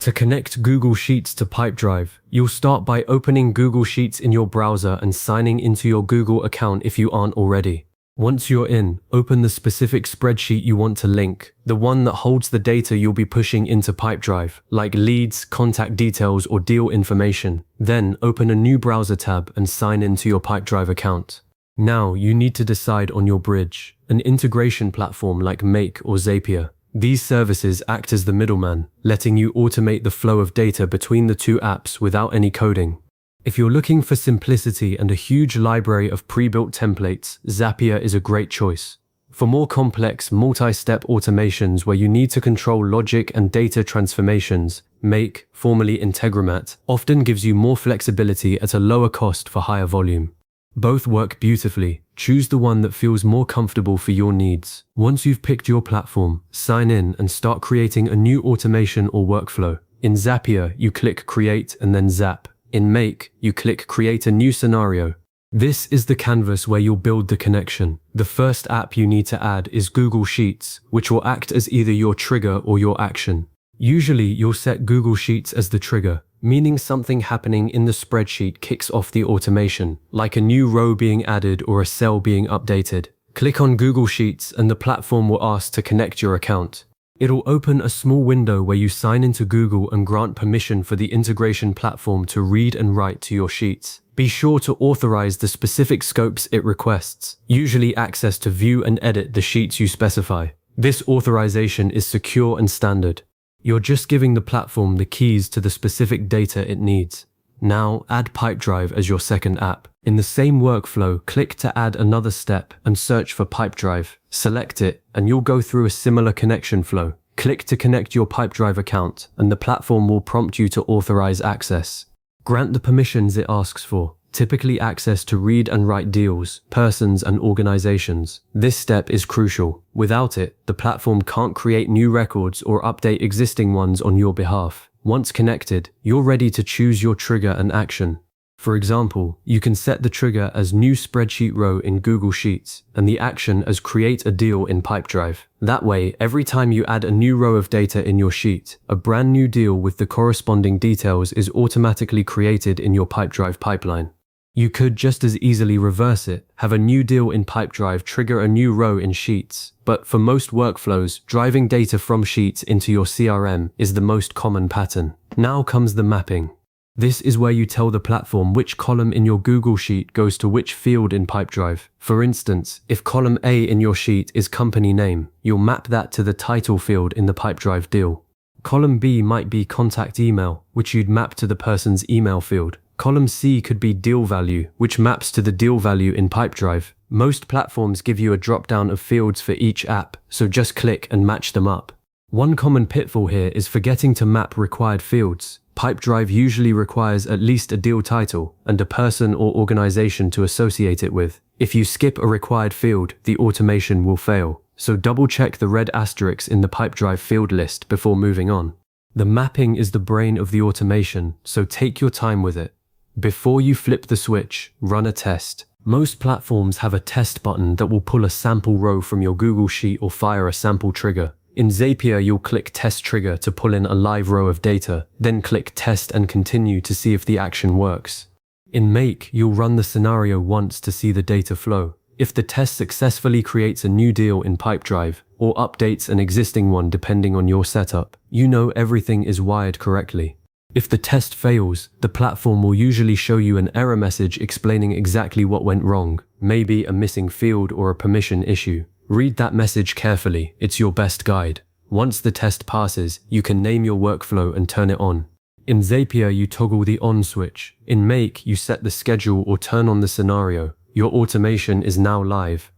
To connect Google Sheets to Pipedrive, you'll start by opening Google Sheets in your browser and signing into your Google account if you aren't already. Once you're in, open the specific spreadsheet you want to link, the one that holds the data you'll be pushing into Pipedrive, like leads, contact details, or deal information. Then open a new browser tab and sign into your Pipedrive account. Now you need to decide on your bridge, an integration platform like Make or Zapier. These services act as the middleman, letting you automate the flow of data between the two apps without any coding. If you're looking for simplicity and a huge library of pre-built templates, Zapier is a great choice. For more complex, multi-step automations where you need to control logic and data transformations, Make, formerly Integromat, often gives you more flexibility at a lower cost for higher volume. Both work beautifully. Choose the one that feels more comfortable for your needs. Once you've picked your platform, sign in and start creating a new automation or workflow. In Zapier, you click Create and then Zap. In Make, you click Create a new scenario. This is the canvas where you'll build the connection. The first app you need to add is Google Sheets, which will act as either your trigger or your action. Usually, you'll set Google Sheets as the trigger, meaning something happening in the spreadsheet kicks off the automation, like a new row being added or a cell being updated. Click on Google Sheets and the platform will ask to connect your account. It'll open a small window where you sign into Google and grant permission for the integration platform to read and write to your sheets. Be sure to authorize the specific scopes it requests, usually access to view and edit the sheets you specify. This authorization is secure and standard. You're just giving the platform the keys to the specific data it needs. Now add Pipedrive as your second app. In the same workflow, click to add another step and search for Pipedrive. Select it and you'll go through a similar connection flow. Click to connect your Pipedrive account and the platform will prompt you to authorize access. Grant the permissions it asks for, typically access to read and write deals, persons and organizations. This step is crucial. Without it, the platform can't create new records or update existing ones on your behalf. Once connected, you're ready to choose your trigger and action. For example, you can set the trigger as New Spreadsheet Row in Google Sheets and the action as Create a Deal in Pipedrive. That way, every time you add a new row of data in your sheet, a brand new deal with the corresponding details is automatically created in your Pipedrive pipeline. You could just as easily reverse it, have a new deal in Pipedrive trigger a new row in Sheets. But for most workflows, driving data from Sheets into your CRM is the most common pattern. Now comes the mapping. This is where you tell the platform which column in your Google Sheet goes to which field in Pipedrive. For instance, if column A in your sheet is company name, you'll map that to the title field in the Pipedrive deal. Column B might be contact email, which you'd map to the person's email field. Column C could be deal value, which maps to the deal value in Pipedrive. Most platforms give you a drop-down of fields for each app, so just click and match them up. One common pitfall here is forgetting to map required fields. Pipedrive usually requires at least a deal title and a person or organization to associate it with. If you skip a required field, the automation will fail. So double-check the red asterisks in the Pipedrive field list before moving on. The mapping is the brain of the automation, so take your time with it. Before you flip the switch, run a test. Most platforms have a test button that will pull a sample row from your Google Sheet or fire a sample trigger. In Zapier, you'll click Test Trigger to pull in a live row of data, then click Test and Continue to see if the action works. In Make, you'll run the scenario once to see the data flow. If the test successfully creates a new deal in Pipedrive, or updates an existing one depending on your setup, you know everything is wired correctly. If the test fails, the platform will usually show you an error message explaining exactly what went wrong, maybe a missing field or a permission issue. Read that message carefully, it's your best guide. Once the test passes, you can name your workflow and turn it on. In Zapier, you toggle the on switch. In Make, you set the schedule or turn on the scenario. Your automation is now live.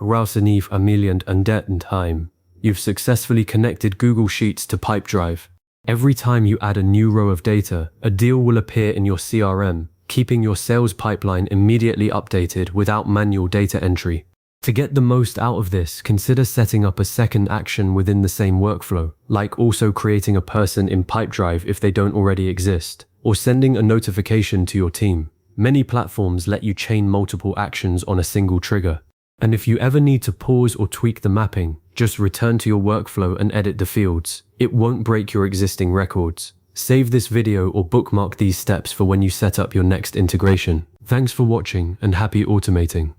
Rausenif Ameliant and time. You've successfully connected Google Sheets to Pipedrive. Every time you add a new row of data, a deal will appear in your CRM, keeping your sales pipeline immediately updated without manual data entry. To get the most out of this, consider setting up a second action within the same workflow, like also creating a person in Pipedrive if they don't already exist, or sending a notification to your team. Many platforms let you chain multiple actions on a single trigger. And if you ever need to pause or tweak the mapping, just return to your workflow and edit the fields. It won't break your existing records. Save this video or bookmark these steps for when you set up your next integration. Thanks for watching and happy automating.